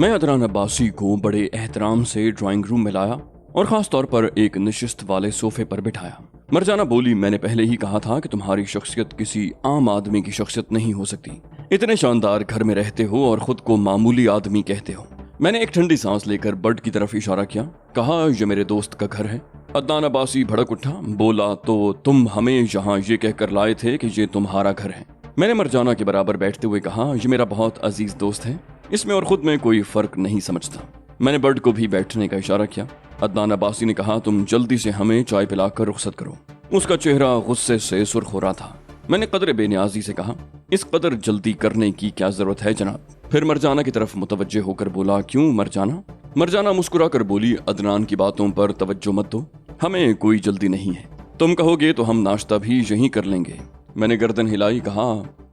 मैं अदनान अब्बासी को बड़े एहतराम से ड्राइंग रूम में लाया और खास तौर पर एक नशिस्त वाले सोफे पर बिठाया। मरजाना बोली, मैंने पहले ही कहा था कि तुम्हारी शख्सियत किसी आम आदमी की शख्सियत नहीं हो सकती। इतने शानदार घर में रहते हो और खुद को मामूली आदमी कहते हो। मैंने एक ठंडी सांस लेकर बर्ड की तरफ इशारा किया, कहा ये मेरे दोस्त का घर है। अदनान अब्बासी भड़क उठा, बोला तो तुम हमें यहाँ ये कहकर लाए थे कि ये तुम्हारा घर है। मैंने मरजाना के बराबर बैठते हुए कहा, ये मेरा बहुत अजीज दोस्त है, इसमें और खुद में कोई फर्क नहीं समझता। मैंने बर्ड को भी बैठने का इशारा किया। अदनान अब्बासी ने कहा, तुम जल्दी से हमें चाय पिलाकर रुखसत करो। उसका चेहरा गुस्से से सुर्ख हो रहा था। मैंने कदर बेनियाजी से कहा, इस कदर जल्दी करने की क्या जरूरत है जनाब। फिर मरजाना की तरफ मुतवज्जे होकर बोला, क्यों मरजाना? मरजाना मुस्कुरा कर बोली, अदनान की बातों पर तवज्जो मत दो, हमें कोई जल्दी नहीं है। तुम कहोगे तो हम नाश्ता भी यहीं कर लेंगे। मैंने गर्दन हिलाई, कहा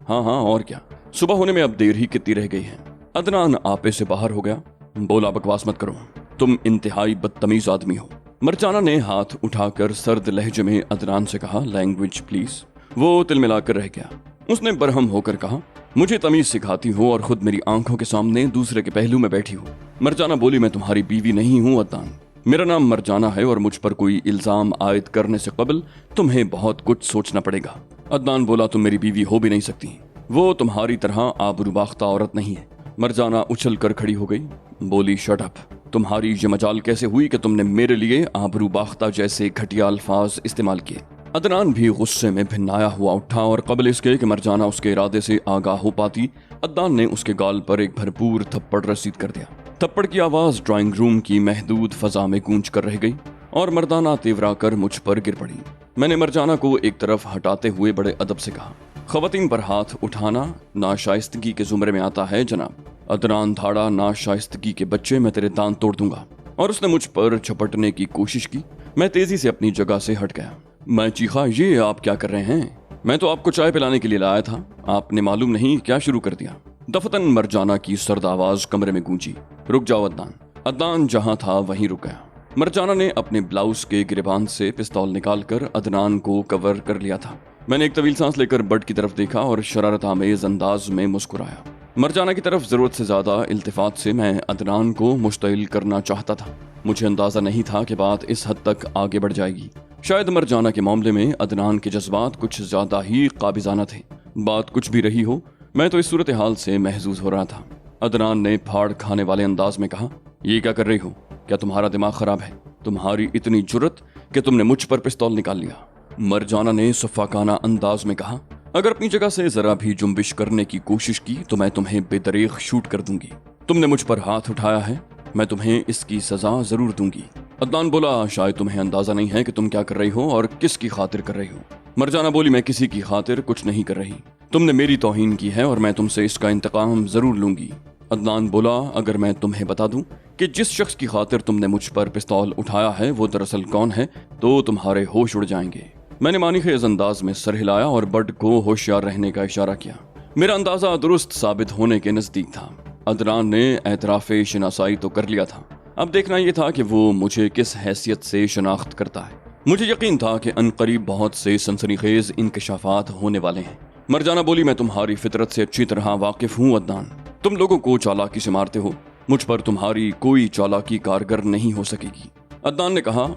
हाँ हाँ और क्या, सुबह होने में अब देर ही कितनी रह गई है। अदनान आपे से बाहर हो गया, बोला, बकवास मत करो, तुम इंतहाई बदतमीज आदमी हो। मरजाना ने हाथ उठाकर सर्द लहजे में अदनान से कहा, लैंग्वेज प्लीज। वो तिलमिलाकर रह गया। उसने बरहम होकर कहा, मुझे तमीज सिखाती हो और खुद मेरी आंखों के सामने दूसरे के पहलू में बैठी हो। मरजाना बोली, मैं तुम्हारी बीवी नहीं हूँ अदनान, मेरा नाम मरजाना है और मुझ पर कोई इल्जाम आयद करने से कबल तुम्हें बहुत कुछ सोचना पड़ेगा। अदनान बोला, तुम मेरी बीवी हो भी नहीं सकती, वो तुम्हारी तरह आबरूबाख्ता औरत नहीं है। मरजाना उछल कर खड़ी हो गई, बोली, शट अप। तुम्हारी ये मजाल कैसे हुई कि तुमने मेरे लिए आबरूबाख्ता जैसे घटिया अल्फाज इस्तेमाल किए। अदनान भी गुस्से में भिन्नाया हुआ उठा और कबल इसके कि मरजाना उसके इरादे से आगाह हो पाती, अदनान ने उसके गाल पर एक भरपूर थप्पड़ रसीद कर दिया। थप्पड़ की आवाज ड्राइंग रूम की महदूद फजा में गूंज कर रह गई और मर्दाना तेवरा कर मुझ पर गिर पड़ी। मैंने मरजाना को एक तरफ हटाते हुए बड़े अदब से कहा, खवातीन पर हाथ उठाना नाशाइस्तगी के जुमरे में आता है जनाब। अदनान धाड़ा, नाशाइस्तगी के बच्चे, मैं तेरे दांत तोड़ दूंगा। और उसने मुझ पर झपटने की कोशिश की। मैं तेजी से अपनी जगह से हट गया। मैं चीखा, ये आप क्या कर रहे हैं? मैं तो आपको चाय पिलाने के लिए लाया था, आपने मालूम नहीं क्या शुरू कर दिया। दफतन मरजाना की सर्द आवाज कमरे में गूंजी, रुक जाओ अदनान। अदनान जहां था वहीं रुक गया। मरजाना ने अपने ब्लाउज के गिरेबान से पिस्तौल निकालकर अदनान को कवर कर लिया था। मैंने एक तवील सांस लेकर बर्ड की तरफ देखा और शरारत आमेज अंदाज में मुस्कुराया। मरजाना की तरफ जरूरत से ज्यादा इल्तिफात से मैं अदनान को मुश्तइल करना चाहता था। मुझे अंदाजा नहीं था कि बात इस हद तक आगे बढ़ जाएगी। शायद मरजाना के मामले में अदनान के जज्बात कुछ ज्यादा ही काबिजाना थे। बात कुछ भी रही हो, मैं तो इस सूरत हाल से महजूज हो रहा था। अदनान ने फाड़ खाने वाले अंदाज में कहा, ये क्या कर रही हो? क्या तुम्हारा दिमाग खराब है? तुम्हारी इतनी जुर्रत कि तुमने मुझ पर पिस्तौल निकाल लिया। मरजाना ने सफाकाना अंदाज में कहा, अगर अपनी जगह से जरा भी जुम्बिश करने की कोशिश की तो मैं तुम्हें बेदरीग शूट कर दूंगी। तुमने मुझ पर हाथ उठाया है, मैं तुम्हें इसकी सजा जरूर दूंगी। अदनान बोला, शायद तुम्हें अंदाजा नहीं है कि तुम क्या कर रही हो और किसकी खातिर कर रही हो। मरजाना बोली, मैं किसी की खातिर कुछ नहीं कर रही, तुमने मेरी तौहीन की है और मैं तुमसे इसका इंतकाम जरूर लूंगी। अदनान बोला, अगर मैं तुम्हें बता दूं कि जिस शख्स की खातिर तुमने मुझ पर पिस्तौल उठाया है वो दरअसल कौन है तो तुम्हारे होश उड़ जाएंगे। मैंने मानी खेज अंदाज में सर हिलाया और बर्ड को होशियार रहने का इशारा किया। मेरा अंदाजा दुरुस्त साबित होने के नजदीक था। अदनान ने एतराफ़े शनासाई तो कर लिया था, अब देखना यह था कि वो मुझे किस हैसियत से शनाख्त करता है। मुझे यकीन था कि अनकरीब बहुत से सनसनीखेज इंकशाफात होने वाले हैं। मरजाना बोली, मैं तुम्हारी फितरत से अच्छी तरह वाकिफ हूँ अदनान, तुम लोगों को चालाकी से मारते हो, मुझ पर तुम्हारी कोई चालाकी कारगर नहीं हो सकेगी। अदनान ने कहा,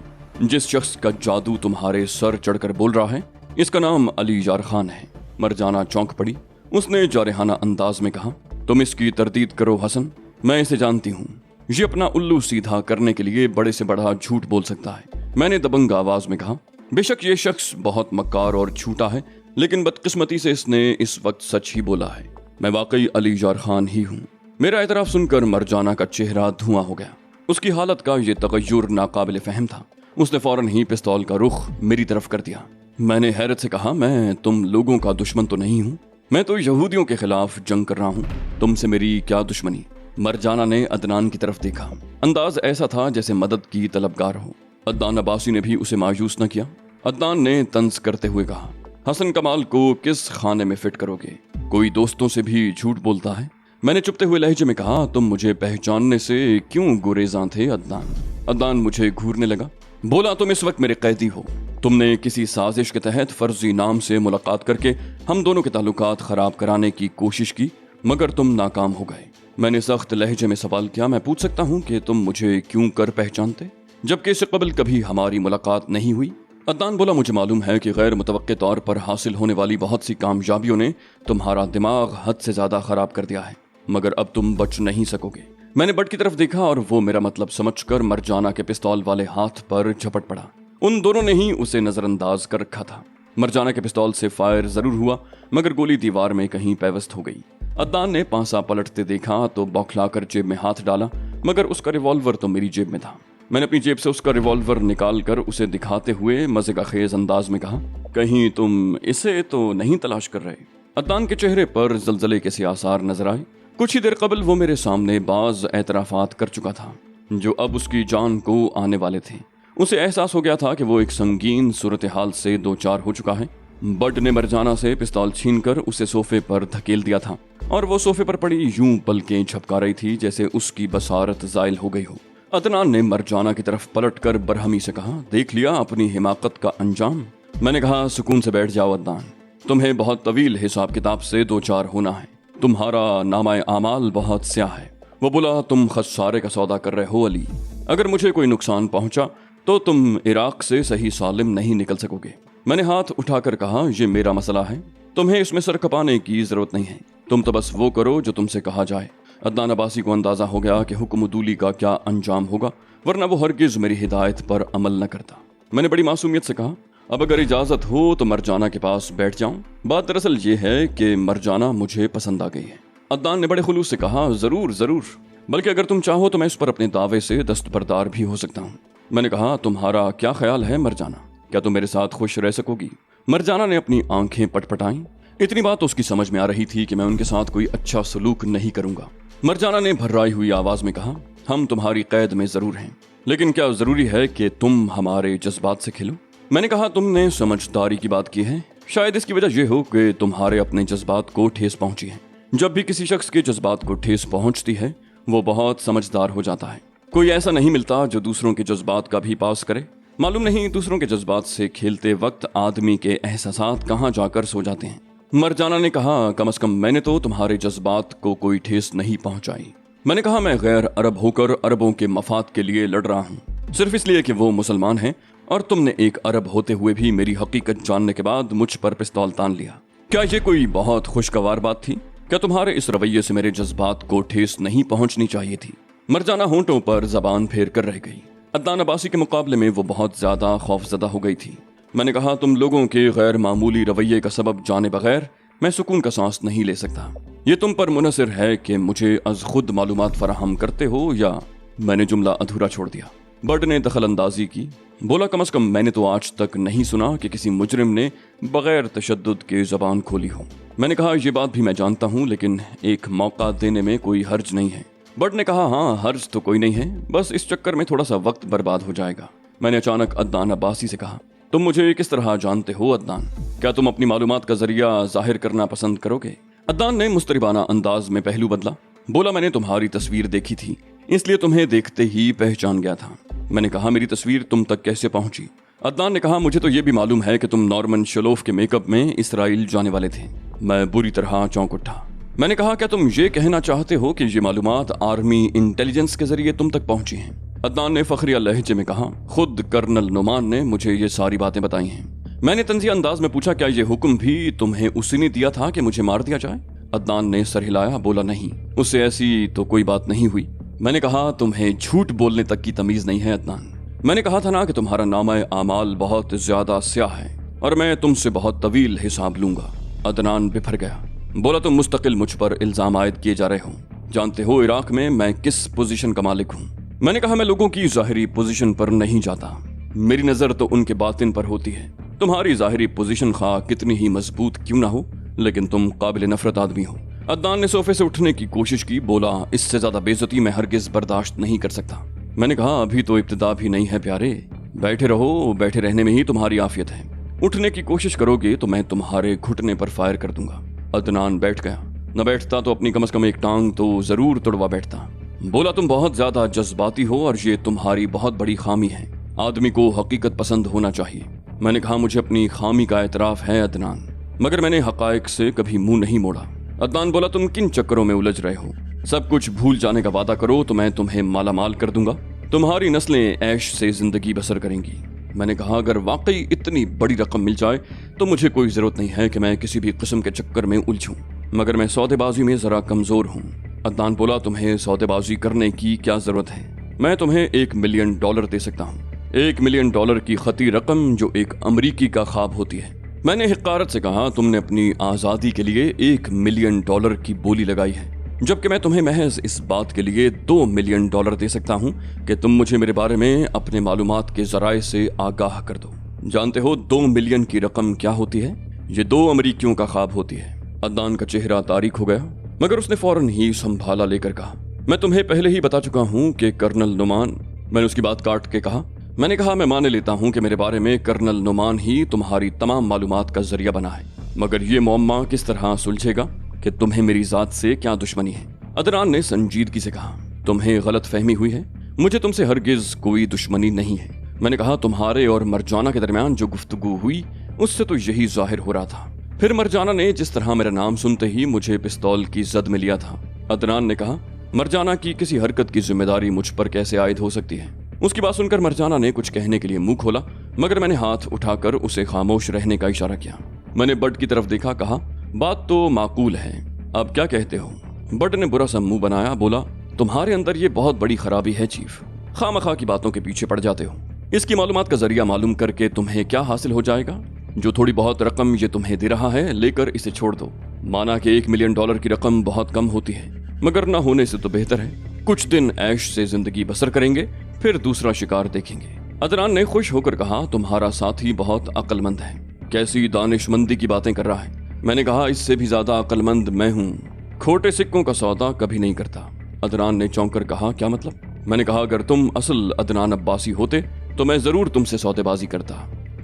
जिस शख्स का जादू तुम्हारे सर चढ़कर बोल रहा है इसका नाम अली यार खान है। मरजाना चौंक पड़ी। उसने जारहाना अंदाज में कहा, तुम इसकी तरदीद करो हसन, मैं इसे जानती हूँ, ये अपना उल्लू सीधा करने के लिए बड़े से बड़ा झूठ बोल सकता है। मैंने दबंग आवाज में कहा, बेशक ये शख्स बहुत मक्कार और झूठा है, लेकिन बदकिस्मती से इसने इस वक्त सच ही बोला है। मैं वाकई अली यार खान ही हूँ। मेरा एतराफ सुनकर मरजाना का चेहरा धुआं हो गया। उसकी हालत का ये तगय्युर नाकाबिल फहम था। उसने फौरन ही पिस्तौल का रुख मेरी तरफ कर दिया। मैंने हैरत से कहा, मैं तुम लोगों का दुश्मन तो नहीं हूँ, मैं तो यहूदियों के खिलाफ जंग कर रहा हूँ, तुमसे मेरी क्या दुश्मनी। मरजाना ने अदनान की तरफ देखा। अंदाज ऐसा था जैसे मदद की तलबगार हो। अदनान अब्बासी ने भी उसे मायूस न किया। अदनान ने तंज करते हुए कहा, हसन कमाल को किस खाने में फिट करोगे? कोई दोस्तों से भी झूठ बोलता है। मैंने चुपते हुए लहजे में कहा, तुम मुझे पहचानने से क्यों गुरेज़ां थे अदनान? अदनान मुझे घूरने लगा। बोला, तुम इस वक्त मेरे कैदी हो। तुमने किसी साजिश के तहत फर्जी नाम से मुलाकात करके हम दोनों के ताल्लुकात खराब कराने की कोशिश की, मगर तुम नाकाम हो गए। मैंने सख्त लहजे में सवाल किया, मैं पूछ सकता हूँ कि तुम मुझे क्यों कर पहचानते, जबकि इससे कबल कभी हमारी मुलाकात नहीं हुई? अदनान बोला, मुझे मालूम है कि गैर मुतवक्के तौर पर हासिल होने वाली बहुत सी कामयाबियों ने तुम्हारा दिमाग हद से ज्यादा खराब कर दिया है, मगर अब तुम बच नहीं सकोगे। मैंने बट की तरफ देखा और वो मेरा मतलब समझकर मरजाना के पिस्तौल वाले हाथ पर झपट पड़ा। उन दोनों ने ही उसे नजरअंदाज कर रखा था। मरजाना के पिस्तौल से फायर जरूर हुआ, मगर गोली दीवार में कहीं पैवस्त हो गई। अदनान ने पांसा पलटते देखा तो बौखलाकर जेब में हाथ डाला, मगर उसका रिवॉल्वर तो मेरी जेब में था। मैंने अपनी जेब से उसका रिवॉल्वर निकालकर उसे दिखाते हुए मजे का खेज अंदाज में कहा, कहीं तुम इसे तो नहीं तलाश कर रहे? अदनान के चेहरे पर जलजले के से आसार नजर आए। कुछ ही देर कबल वो मेरे सामने बाज एतराफात कर चुका था जो अब उसकी जान को आने वाले थे। उसे एहसास हो गया था कि वो एक संगीन सूरत हाल से दो चार हो चुका है। बट ने मरजाना से पिस्तौल छीनकर उसे सोफे पर धकेल दिया था और वो सोफे पर पड़ी यूं पलकें झपका रही थी जैसे उसकी बसारत जायल हो गई हो। अदनान ने मरजाना की तरफ पलटकर बरहमी से कहा, देख लिया अपनी हिमाकत का अंजाम? मैंने कहा, सुकून से बैठ जाओ अदनान, तुम्हें बहुत तवील हिसाब किताब से दो चार होना है। तुम्हारा नामा आमाल बहुत स्याह है। वो बोला, तुम खसारे का सौदा कर रहे हो अली। अगर मुझे कोई नुकसान पहुंचा तो तुम इराक से सही सालिम नहीं निकल सकोगे। मैंने हाथ उठाकर कहा, ये मेरा मसला है, तुम्हें इसमें सर कपाने की जरूरत नहीं है। तुम तो बस वो करो जो तुमसे कहा जाए। अदनान अब्बासी को अंदाजा हो गया कि हुक्म दूली का क्या अंजाम होगा, वरना वो हरगिज मेरी हिदायत पर अमल न करता। मैंने बड़ी मासूमियत से कहा, अब अगर इजाजत हो तो मरजाना के पास बैठ जाऊं। बात दरअसल ये है कि मरजाना मुझे पसंद आ गई है। अदनान ने बड़े खुलूस से कहा, जरूर जरूर, बल्कि अगर तुम चाहो तो मैं इस पर अपने दावे से दस्तबरदार भी हो सकता हूँ। मैंने कहा, तुम्हारा क्या ख्याल है मरजाना, क्या तुम मेरे साथ खुश रह सकोगी? मरजाना ने अपनी आंखें पटपटाईं। इतनी बात उसकी समझ में आ रही थी कि मैं उनके साथ कोई अच्छा सलूक नहीं करूंगा। मरजाना ने भर्राई हुई आवाज में कहा, हम तुम्हारी कैद में जरूर हैं, लेकिन क्या जरूरी है कि तुम हमारे जज्बात से खेलो? मैंने कहा, तुमने समझदारी की बात की है, शायद इसकी वजह यह हो कि तुम्हारे अपने जज्बात को ठेस पहुंची है। जब भी किसी शख्स के जज्बात को ठेस पहुंचती है वो बहुत समझदार हो जाता है। कोई ऐसा नहीं मिलता जो दूसरों के जज्बात का भी पास करे। मालूम नहीं दूसरों के जज्बात से खेलते वक्त आदमी के एहसासात कहाँ जाकर सो जाते हैं। मरजाना ने कहा, कम से कम मैंने तो तुम्हारे जज्बात को कोई ठेस नहीं पहुंचाई। मैंने कहा, मैं गैर अरब होकर अरबों के मफाद के लिए लड़ रहा हूँ, सिर्फ इसलिए कि वो मुसलमान हैं, और तुमने एक अरब होते हुए भी मेरी हकीकत जानने के बाद मुझ पर पिस्तौल तान लिया। क्या ये कोई बहुत खुशगवार बात थी? क्या तुम्हारे इस रवैये से मेरे जज्बात को ठेस नहीं पहुंचनी चाहिए थी? मरजाना होंठों पर जबान फेर कर रह गई। अदनान अब्बासी के मुकाबले में वो बहुत ज्यादा खौफजदा हो गई थी। मैंने कहा, तुम लोगों के गैर मामूली रवैये का सबब जाने बगैर मैं सुकून का सांस नहीं ले सकता। ये तुम पर मुनहसर है कि मुझे अज खुद मालूमात फराहम करते हो या मैंने जुमला अधूरा छोड़ दिया। बर्ड ने दखल अंदाजी की, बोला, कम से कम मैंने तो आज तक नहीं सुना कि किसी मुजरिम ने बगैर तशद्दुद के जबान खोली हो। मैंने कहा, ये बात भी मैं जानता हूँ, लेकिन एक मौका देने में कोई हर्ज नहीं है। बर्ड ने कहा, हाँ हर्ज तो कोई नहीं है, बस इस चक्कर में थोड़ा सा वक्त बर्बाद हो जाएगा। मैंने अचानक अदनान अब्बासी से कहा, तुम मुझे किस तरह जानते हो अदनान? क्या तुम अपनी मालूमात का जरिया जाहिर करना पसंद करोगे? अदनान ने मुस्तरिबाना अंदाज में पहलू बदला, बोला, मैंने तुम्हारी तस्वीर देखी थी, इसलिए तुम्हें देखते ही पहचान गया था। मैंने कहा, मेरी तस्वीर तुम तक कैसे पहुंची? अदनान ने कहा, मुझे तो ये भी मालूम है कि तुम नॉर्मन शलोफ के मेकअप में इसराइल जाने वाले थे। मैं बुरी तरह चौंक उठा। मैंने कहा, क्या तुम ये कहना चाहते हो कि ये मालूमात आर्मी इंटेलिजेंस के जरिए तुम तक पहुंची हैं? अदनान ने फखरिया लहजे में कहा, खुद कर्नल नुमान ने मुझे ये सारी बातें बताई हैं। मैंने तंजिया अंदाज में पूछा, क्या ये हुक्म भी तुम्हें उसी ने दिया था कि मुझे मार दिया जाए? अदनान ने सर हिलाया, बोला, नहीं, उससे ऐसी तो कोई बात नहीं हुई। मैंने कहा, तुम्हें झूठ बोलने तक की तमीज नहीं है अदनान। मैंने कहा था ना कि तुम्हारा नामा आमाल बहुत ज्यादा स्याह है और मैं तुमसे बहुत तवील हिसाब लूंगा। अदनान बिफर गया, बोला, तुम मुस्तकिल मुझ पर इल्जाम आयद किए जा रहे हो। जानते हो इराक में मैं किस पोजीशन का मालिक हूँ? मैंने कहा, मैं लोगों की जाहिरी पोजीशन पर नहीं जाता, मेरी नजर तो उनके बातिन पर होती है। तुम्हारी जाहिरी पोजीशन खा कितनी ही मजबूत क्यों ना हो, लेकिन तुम काबिल नफरत आदमी हो। अदनान ने सोफे से उठने की कोशिश की, बोला, इससे ज्यादा बेइज्जती मैं हरगिज बर्दाश्त नहीं कर सकता। मैंने कहा, अभी तो इब्तिदा भी नहीं है प्यारे, बैठे रहो, बैठे रहने में ही तुम्हारी आफियत है। उठने की कोशिश करोगे तो मैं तुम्हारे घुटने पर फायर कर दूंगा। अदनान बैठ गया। न बैठता तो अपनी कम से कम एक टांग तो जरूर तुड़वा बैठता। बोला, तुम बहुत ज्यादा जज्बाती हो और ये तुम्हारी बहुत बड़ी खामी है। आदमी को हकीकत पसंद होना चाहिए। मैंने कहा, मुझे अपनी खामी का एतराफ है अदनान, मगर मैंने हकायक से कभी मुंह नहीं मोड़ा। अदनान बोला, तुम किन चक्करों में उलझ रहे हो? सब कुछ भूल जाने का वादा करो तो मैं तुम्हें माला माल कर दूंगा, तुम्हारी नस्लें ऐश से जिंदगी बसर करेंगी। मैंने कहा अगर वाकई इतनी बड़ी रकम मिल जाए तो मुझे कोई जरूरत नहीं है कि मैं किसी भी किस्म के चक्कर में उलझूं, मगर मैं सौदेबाजी में जरा कमजोर हूँ। अदनान बोला तुम्हें सौदेबाजी करने की क्या जरूरत है, मैं तुम्हें $1 मिलियन दे सकता हूँ। $1 मिलियन की खती रकम जो एक अमरीकी का ख्वाब होती है। मैंने हिकारत से कहा तुमने अपनी आज़ादी के लिए $1 मिलियन की बोली लगाई है, जबकि मैं तुम्हें महज इस बात के लिए $2 मिलियन दे सकता हूँ कि तुम मुझे मेरे बारे में अपने मालूमात के जराए से आगाह कर दो। जानते हो 2 मिलियन की रकम क्या होती है? ये 2 अमरीकियों का ख्वाब होती है। अदनान का चेहरा तारीक हो गया, मगर उसने फौरन ही संभाला लेकर कहा मैं तुम्हें पहले ही बता चुका हूँ कि कर्नल नुमान। मैंने उसकी बात काट के कहा मैंने कहा मैं मान लेता हूँ कि मेरे बारे में कर्नल नुमान ही तुम्हारी तमाम मालूमात का जरिया बना है, मगर ये मुअम्मा किस तरह सुलझेगा कि तुम्हें मेरी जात से क्या दुश्मनी है? अदनान ने संजीदगी से कहा तुम्हें गलत फहमी हुई है, मुझे तुमसे हरगिज कोई दुश्मनी नहीं है। मैंने कहा तुम्हारे और मरजाना के दरमियान जो गुफ्तगू हुई उससे तो यही जाहिर हो रहा था। फिर मरजाना ने जिस तरह मेरा नाम सुनते ही मुझे पिस्तौल की जद में लिया था। अदनान ने कहा मरजाना की किसी हरकत की जिम्मेदारी मुझ पर कैसे आयद हो सकती है? उसकी बात सुनकर मरजाना ने कुछ कहने के लिए मुंह खोला, मगर मैंने हाथ उठाकर उसे खामोश रहने का इशारा किया। मैंने बट की तरफ देखा, कहा बात तो माकूल है, अब क्या कहते हो? बट ने बुरा सा मुंह बनाया, बोला तुम्हारे अंदर ये बहुत बड़ी खराबी है चीफ, खामखा की बातों के पीछे पड़ जाते हो। इसकी मालूमात का जरिया मालूम करके तुम्हें क्या हासिल हो जाएगा? जो थोड़ी बहुत रकम ये तुम्हें दे रहा है लेकर इसे छोड़ दो। माना कि $1 मिलियन की रकम बहुत कम होती है, मगर न होने से तो बेहतर है। कुछ दिन ऐश से जिंदगी बसर करेंगे, फिर दूसरा शिकार देखेंगे। अदनान ने खुश होकर कहा तुम्हारा साथी बहुत अक्लमंद है, कैसी दानिशमंदी की बातें कर रहा है। मैंने कहा इससे भी ज्यादा अक्लमंद मैं हूँ, खोटे सिक्कों का सौदा कभी नहीं करता। अदनान ने चौंक कर कहा क्या मतलब? मैंने कहा अगर तुम असल अदनान अब्बासी होते तो मैं जरूर तुमसे सौदेबाजी करता,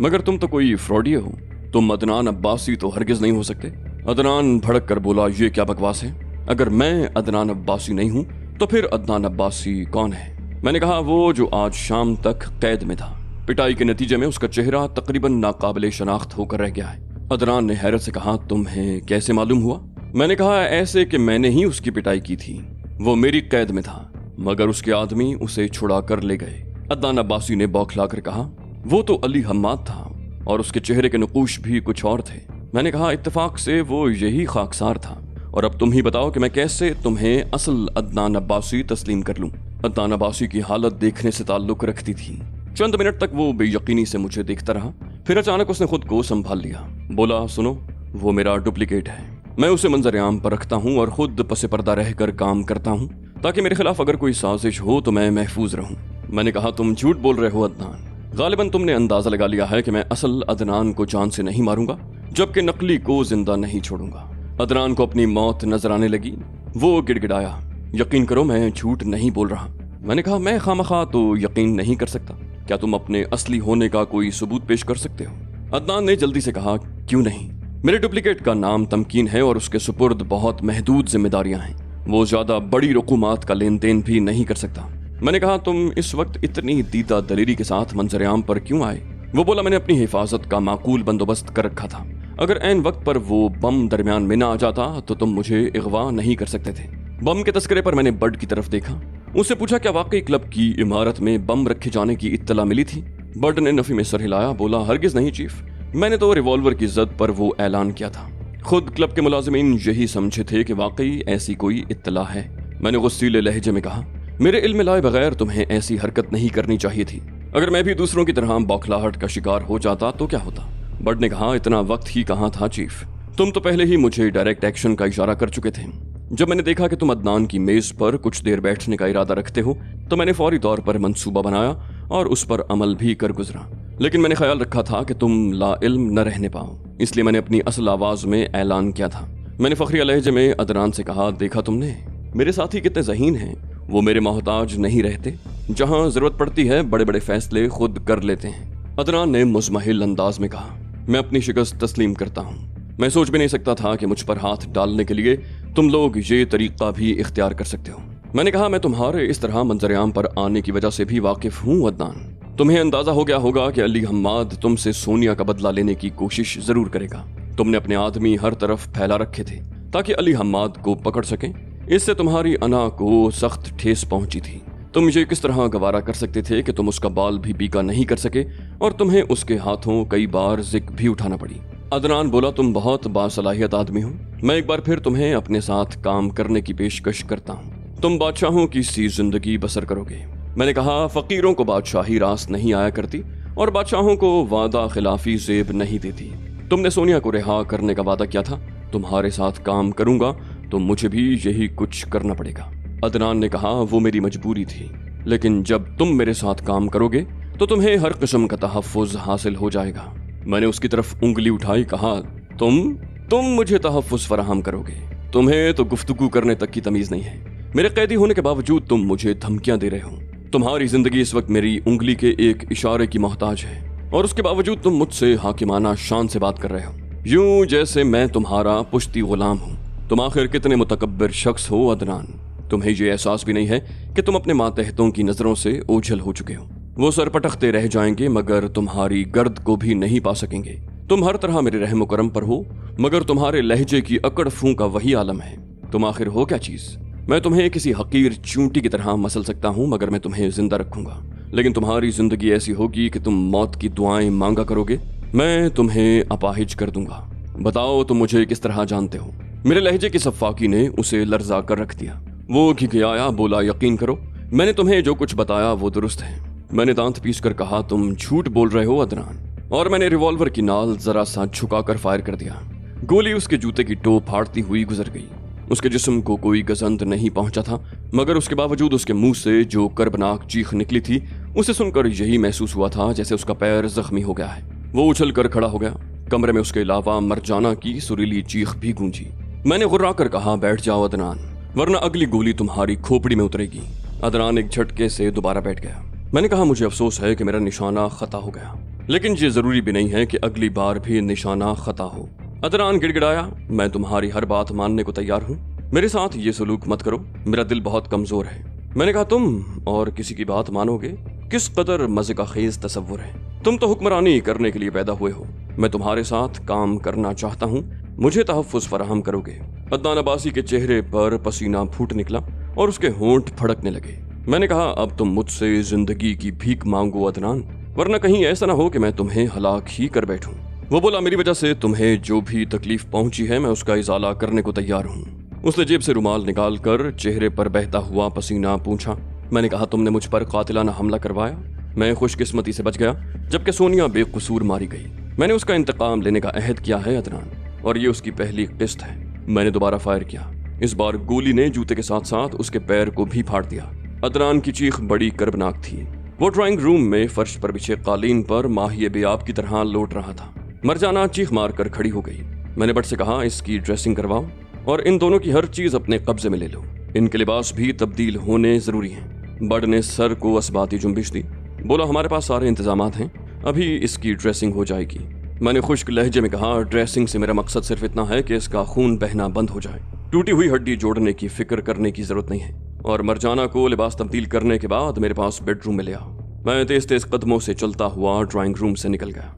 मगर तुम तो कोई फ्रॉडी हो, तुम अदनान अब्बासी तो हरगिज नहीं हो सकते। अदनान भड़क कर बोला ये क्या बकवास है? अगर मैं अदनान अब्बासी नहीं हूँ तो फिर अदनान अब्बासी कौन है? मैंने कहा वो जो आज शाम तक कैद में था, पिटाई के नतीजे में उसका चेहरा तकरीबन नाकाबिले शनाख्त होकर रह गया है। अदनान ने हैरत से कहा तुम्हें कैसे मालूम हुआ? मैंने कहा ऐसे कि मैंने ही उसकी पिटाई की थी, वो मेरी कैद में था मगर उसके आदमी उसे छुड़ा कर ले गए। अदनान अब्बासी ने बौखला कर कहा वो तो अली हम्माद था और उसके चेहरे के नकूश भी कुछ और थे। मैंने कहा इत्तेफाक से वो यही खाकसार था, और अब तुम ही बताओ कि मैं कैसे तुम्हें असल अदनान अब्बासी तस्लीम कर लूं। अदनान अब्बासी की हालत देखने से ताल्लुक रखती थी। चंद मिनट तक वो बेयकीनी से मुझे देखता रहा, फिर अचानक उसने खुद को संभाल लिया, बोला सुनो वो मेरा डुप्लीकेट है, मैं उसे मंजर-ए-आम पर रखता हूँ और खुद पसे पर्दा रहकर काम करता हूँ ताकि मेरे खिलाफ अगर कोई साजिश हो तो मैं महफूज रहूं। मैंने कहा तुम झूठ बोल रहे हो अदनान, गालिबन तुमने अंदाजा लगा लिया है कि मैं असल अदनान को जान से नहीं मारूंगा जबकि नकली को जिंदा नहीं छोड़ूंगा। अदनान को अपनी मौत नजर आने लगी, वो गिड़गिड़ाया, यकीन करो मैं झूठ नहीं बोल रहा। मैंने कहा मैं खामखा तो यकीन नहीं कर सकता, क्या तुम अपने असली होने का कोई सबूत पेश कर सकते हो? अदनान ने जल्दी से कहा क्यों नहीं, मेरे डुप्लीकेट का नाम तमकीन है और उसके सुपुर्द बहुत महदूद जिम्मेदारियां हैं, वो ज्यादा बड़ी रकूमात का लेन देन भी नहीं कर सकता। मैंने कहा तुम इस वक्त इतनी दीदा दलेरी के साथ मंजर-ए-आम पर क्यों आए? वो बोला मैंने अपनी हिफाजत का माकूल बंदोबस्त कर रखा था, अगर ऐन वक्त पर वो बम दरमियान में ना आ जाता तो तुम मुझे अगवा नहीं कर सकते थे। बम के तस्करे पर मैंने बड की तरफ देखा, उससे पूछा क्या वाकई क्लब की इमारत में बम रखे जाने की इत्तला मिली थी? बड ने नफी में सर हिलाया, बोला हरगिज नहीं चीफ, मैंने तो रिवॉल्वर की जद पर वो ऐलान किया था। खुद क्लब के मुलाजिमीन यही समझे थे कि वाकई ऐसी कोई इत्तला है। मैंने गुस्सीले लहजे में कहा मेरे इल्म लाए बगैर तुम्हें ऐसी हरकत नहीं करनी चाहिए थी, अगर मैं भी दूसरों की तरह बौखलाहट का शिकार हो जाता तो क्या होता? बड ने कहा इतना वक्त ही कहाँ था चीफ, तुम तो पहले ही मुझे डायरेक्ट एक्शन का इशारा कर चुके थे। जब मैंने देखा कि तुम अदनान की मेज पर कुछ देर बैठने का इरादा रखते हो तो मैंने फौरी तौर पर मंसूबा बनाया और उस पर अमल भी कर गुजरा, लेकिन मैंने ख्याल रखा था कि तुम ला इल्म न रहने पाओ, इसलिए मैंने अपनी असल आवाज में ऐलान किया था। मैंने फखरिया लहजे में अदनान से कहा देखा तुमने मेरे साथी कितने ज़हीन हैं, वो मेरे मोहताज नहीं रहते, जहां जरूरत पड़ती है बड़े बड़े फैसले खुद कर लेते हैं। अदनान ने मुज़महिल अंदाज में कहा मैं अपनी शिकस्त तस्लीम करता हूँ, मैं सोच भी नहीं सकता था कि मुझ पर हाथ डालने के लिए तुम लोग ये तरीका भी इख्तियार कर सकते हो। मैंने कहा मैं तुम्हारे इस तरह मंजर-ए-आम पर आने की वजह से भी वाकिफ हूँ अदनान, तुम्हें अंदाजा हो गया होगा कि अली हम्माद तुमसे सोनिया का बदला लेने की कोशिश जरूर करेगा। तुमने अपने आदमी हर तरफ फैला रखे थे ताकि अली हम्माद को पकड़ सकें, इससे तुम्हारी अना को सख्त ठेस पहुंची थी। तुम ये किस तरह गवारा कर सकते थे कि तुम उसका बाल भी पीका नहीं कर सके और तुम्हें उसके हाथों कई बार जिक भी उठाना पड़ी। अदनान बोला, तुम बहुत बासलाहियत आदमी हो। मैं एक बार फिर तुम्हें अपने साथ काम करने की पेशकश करता हूँ। तुम बादशाहों की सी जिंदगी बसर करोगे। मैंने कहा, फकीरों को बादशाही रास नहीं आया करती और बादशाहों को वादा खिलाफी जेब नहीं देती। तुमने सोनिया को रिहा करने का वादा किया था। तुम्हारे साथ काम करूंगा तो मुझे भी यही कुछ करना पड़ेगा। अदनान ने कहा, वो मेरी मजबूरी थी, लेकिन जब तुम मेरे साथ काम करोगे तो तुम्हें हर किस्म का तहफ़्फ़ुज़ हासिल हो जाएगा। मैंने उसकी तरफ उंगली उठाई, कहा, तुम मुझे तहफ़्फ़ुज़ फराहम करोगे? तुम्हें तो गुफ्तगू करने तक की तमीज़ नहीं है। मेरे कैदी होने के बावजूद तुम मुझे धमकियां दे रहे हो। तुम्हारी जिंदगी इस वक्त मेरी उंगली के एक इशारे की मोहताज है और उसके बावजूद तुम मुझसे हाकिमाना शान से बात कर रहे हो, यूं जैसे मैं तुम्हारा पुश्ती गुलाम हूँ। तुम आखिर कितने मुतकब्बिर शख्स हो अदनान। तुम्हें ये एहसास भी नहीं है कि तुम अपने मातहतों की नजरों से ओझल हो चुके हो। वो सर पटकते रह जाएंगे मगर तुम्हारी गर्द को भी नहीं पा सकेंगे। तुम हर तरह मेरे रहम करम पर हो मगर तुम्हारे लहजे की अकड़ फूं का वही आलम है। तुम आखिर हो क्या चीज? मैं तुम्हें किसी हकीर चूंटी की तरह मसल सकता हूँ मगर मैं तुम्हें जिंदा रखूंगा, लेकिन तुम्हारी जिंदगी ऐसी होगी कि तुम मौत की दुआएं मांगा करोगे। मैं तुम्हें अपाहिज कर दूंगा। बताओ, तुम मुझे किस तरह जानते हो? मेरे लहजे की सफ़ाकी ने उसे लर्जा कर रख दिया। वो घिघियाया, बोला, यकीन करो, मैंने तुम्हें जो कुछ बताया वो दुरुस्त है। मैंने दांत पीस कर कहा, तुम झूठ बोल रहे हो अदनान। और मैंने रिवॉल्वर की नाल जरा सा झुकाकर फायर कर दिया। गोली उसके जूते की टो फाड़ती हुई गुजर गई। उसके जिस्म को कोई गजंत नहीं पहुंचा था मगर उसके बावजूद उसके मुंह से जो कर्बनाक चीख निकली थी उसे सुनकर यही महसूस हुआ था जैसे उसका पैर जख्मी हो गया है। वो उछल कर खड़ा हो गया। कमरे में उसके अलावा मरजाना की सुरीली चीख भी गूंजी। मैंने गुर्रा कर कहा, बैठ जाओ अदनान, वरना अगली गोली तुम्हारी खोपड़ी में उतरेगी। अदनान एक झटके से दोबारा बैठ गया। मैंने कहा, मुझे अफसोस है कि मेरा निशाना खता हो गया, लेकिन ये जरूरी भी नहीं है कि अगली बार भी निशाना खता हो। अदनान गिड़गिड़ाया, मैं तुम्हारी हर बात मानने को तैयार हूँ। मेरे साथ ये सलूक मत करो, मेरा दिल बहुत कमजोर है। मैंने कहा, तुम और किसी की बात मानोगे? किस कदर मजे का खेज तसव्वुर है। तुम तो हुक्मरानी करने के लिए पैदा हुए हो। मैं तुम्हारे साथ काम करना चाहता हूँ, मुझे तहफ़्फ़ुज़ फराहम करोगे? अदनान अब्बासी के चेहरे पर पसीना फूट निकला और उसके होंठ फड़कने लगे। मैंने कहा, अब तुम मुझसे जिंदगी की भीख मांगो अदनान, वरना कहीं ऐसा ना हो कि मैं तुम्हें हलाक ही कर बैठूं। वो बोला, मेरी वजह से तुम्हें जो भी तकलीफ पहुंची है मैं उसका इजाला करने को तैयार हूँ। उसने जेब से रुमाल निकाल कर चेहरे पर बहता हुआ पसीना पूंछा। मैंने कहा, तुमने मुझ पर कातिलाना हमला करवाया। मैं खुशकिस्मती से बच गया जबकि सोनिया बेकसूर मारी गई। मैंने उसका इंतकाम लेने का अहद किया है अदनान, और ये उसकी पहली किस्त है। मैंने दोबारा फायर किया। इस बार गोली ने जूते के साथ साथ उसके पैर को भी फाड़ दिया। अदनान की चीख बड़ी कर्बनाक थी। वो ड्राइंग रूम में फर्श पर बिछे कालीन पर माहिए बेआब की तरह लौट रहा था। मरजाना चीख मार कर खड़ी हो गई। मैंने बट से कहा, इसकी ड्रेसिंग करवाओ और इन दोनों की हर चीज अपने कब्जे में ले लो। इनके लिबास भी तब्दील होने जरूरी हैं। बड ने सर को असबाती जुम्बिश दी। बोला, हमारे पास सारे इंतजामात हैं, अभी इसकी ड्रेसिंग हो जाएगी। मैंने खुश्क लहजे में कहा, ड्रेसिंग से मेरा मकसद सिर्फ इतना है कि इसका खून बहना बंद हो जाए। टूटी हुई हड्डी जोड़ने की फिक्र करने की जरूरत नहीं है। और मरजाना को लिबास तब्दील करने के बाद मेरे पास बेडरूम में ले आओ। मैं तेज तेज कदमों से चलता हुआ ड्राइंग रूम से निकल गया।